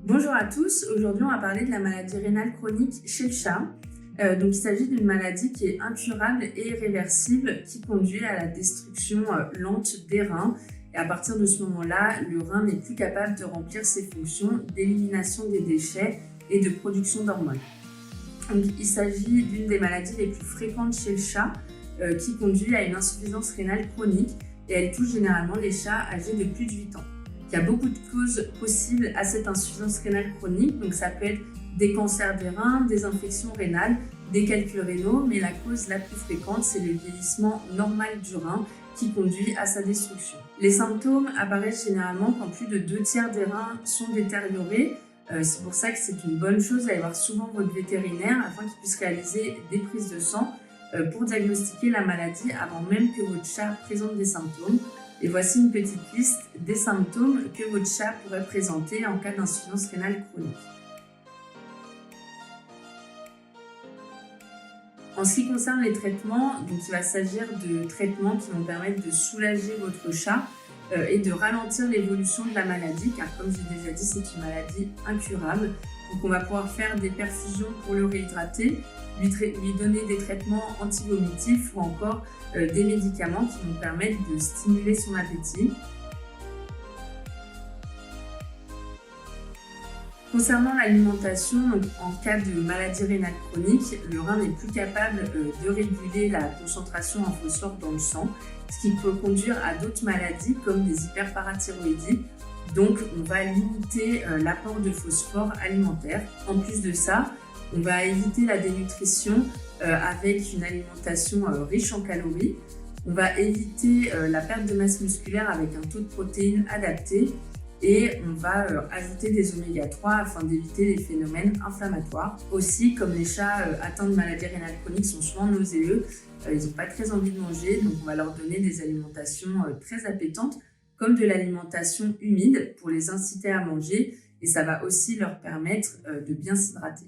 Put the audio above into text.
Bonjour à tous, aujourd'hui on va parler de la maladie rénale chronique chez le chat. Il s'agit d'une maladie qui est incurable et irréversible qui conduit à la destruction lente des reins. Et à partir de ce moment-là, le rein n'est plus capable de remplir ses fonctions d'élimination des déchets et de production d'hormones. Donc, il s'agit d'une des maladies les plus fréquentes chez le chat qui conduit à une insuffisance rénale chronique et elle touche généralement les chats âgés de plus de 8 ans. Il y a beaucoup de causes possibles à cette insuffisance rénale chronique, donc ça peut être des cancers des reins, des infections rénales, des calculs rénaux, mais la cause la plus fréquente, c'est le vieillissement normal du rein qui conduit à sa destruction. Les symptômes apparaissent généralement quand plus de 2/3 des reins sont détériorés. C'est pour ça que c'est une bonne chose d'aller voir souvent votre vétérinaire afin qu'il puisse réaliser des prises de sang pour diagnostiquer la maladie avant même que votre chat présente des symptômes. Et voici une petite liste des symptômes que votre chat pourrait présenter en cas d'insuffisance rénale chronique. En ce qui concerne les traitements, donc il va s'agir de traitements qui vont permettre de soulager votre chat et de ralentir l'évolution de la maladie, car comme j'ai déjà dit, c'est une maladie incurable. Donc on va pouvoir faire des perfusions pour le réhydrater, lui donner des traitements anti-vomitifs ou encore des médicaments qui vont permettre de stimuler son appétit. Concernant l'alimentation, en cas de maladie rénale chronique, le rein n'est plus capable de réguler la concentration en phosphore dans le sang, ce qui peut conduire à d'autres maladies comme des hyperparathyroïdies. Donc, on va limiter l'apport de phosphore alimentaire. En plus de ça, on va éviter la dénutrition avec une alimentation riche en calories. On va éviter la perte de masse musculaire avec un taux de protéines adapté. Et on va ajouter des oméga 3 afin d'éviter les phénomènes inflammatoires. Aussi, comme les chats atteints de maladie rénale chronique sont souvent nauséeux, ils n'ont pas très envie de manger, donc on va leur donner des alimentations très appétantes, comme de l'alimentation humide pour les inciter à manger, et ça va aussi leur permettre de bien s'hydrater.